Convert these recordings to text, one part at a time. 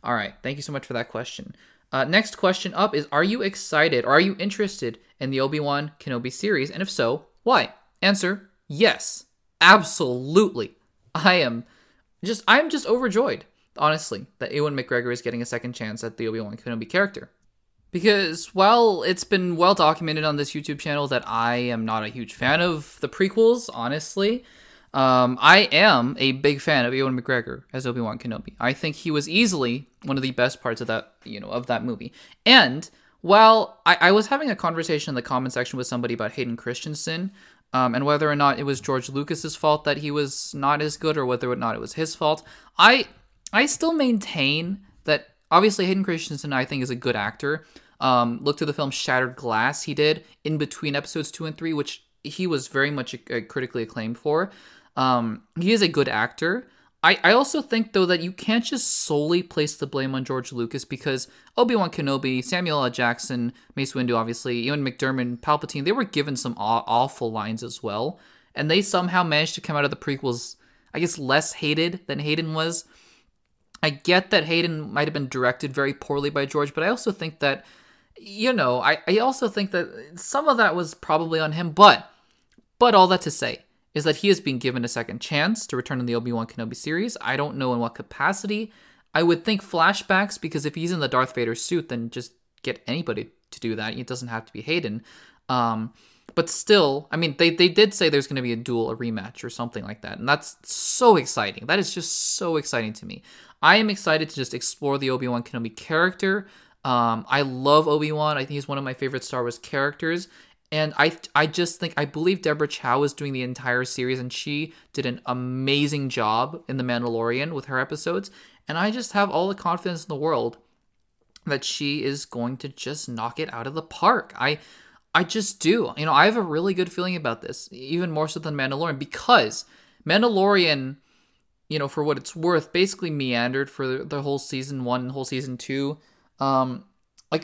All right. Thank you so much for that question. Next question up is, are you excited or are you interested in the Obi-Wan Kenobi series? And if so, why? Answer, yes. Absolutely. I'm just overjoyed, honestly, that Ewan McGregor is getting a second chance at the Obi-Wan Kenobi character. Because, well, it's been well documented on this YouTube channel that I am not a huge fan of the prequels, honestly. I am a big fan of Ewan McGregor as Obi-Wan Kenobi. I think he was easily one of the best parts of that, of that movie. And while I was having a conversation in the comment section with somebody about Hayden Christensen, and whether or not it was George Lucas's fault that he was not as good, or whether or not it was his fault, I still maintain that obviously Hayden Christensen, I think, is a good actor. Look to the film Shattered Glass he did in between episodes 2 and 3, which he was very much critically acclaimed for. He is a good actor. I also think, though, that you can't just solely place the blame on George Lucas, because Obi-Wan Kenobi, Samuel L. Jackson, Mace Windu, obviously, Ewan McDermott, Palpatine, they were given some awful lines as well. And they somehow managed to come out of the prequels, I guess, less hated than Hayden was. I get that Hayden might have been directed very poorly by George, but I also think that, I also think that some of that was probably on him. But all that to say is that he has been given a second chance to return in the Obi-Wan Kenobi series. I don't know in what capacity. I would think flashbacks, because if he's in the Darth Vader suit, then just get anybody to do that. It doesn't have to be Hayden. But still, I mean, they did say there's going to be a rematch or something like that. And that's so exciting. That is just so exciting to me. I am excited to just explore the Obi-Wan Kenobi character. I love Obi-Wan. I think he's one of my favorite Star Wars characters. And I believe Deborah Chow is doing the entire series, and she did an amazing job in The Mandalorian with her episodes. And I just have all the confidence in the world that she is going to just knock it out of the park. I just do. I have a really good feeling about this, even more so than Mandalorian, because Mandalorian, for what it's worth, basically meandered for the whole season 1 and whole season 2.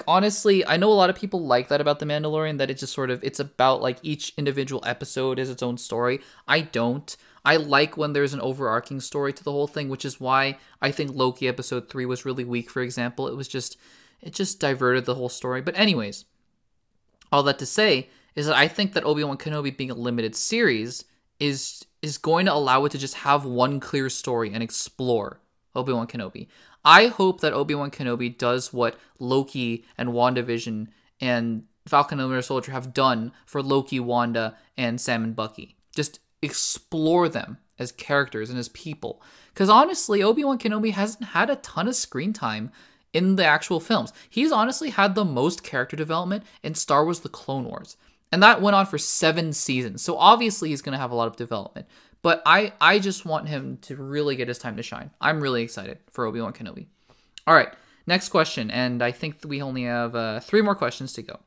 Honestly, I know a lot of people like that about The Mandalorian, that it's just it's about, each individual episode is its own story. I don't. I like when there's an overarching story to the whole thing, which is why I think Loki episode 3 was really weak, for example. It just diverted the whole story. But anyways, all that to say is that I think that Obi-Wan Kenobi being a limited series is going to allow it to just have one clear story and explore Obi-Wan Kenobi. I hope that Obi-Wan Kenobi does what Loki and WandaVision and Falcon and Winter Soldier have done for Loki, Wanda, and Sam and Bucky. Just explore them as characters and as people. Because honestly, Obi-Wan Kenobi hasn't had a ton of screen time in the actual films. He's honestly had the most character development in Star Wars The Clone Wars. And that went on for 7 seasons. So obviously he's going to have a lot of development. But I just want him to really get his time to shine. I'm really excited for Obi-Wan Kenobi. All right, next question. And I think we only have 3 more questions to go.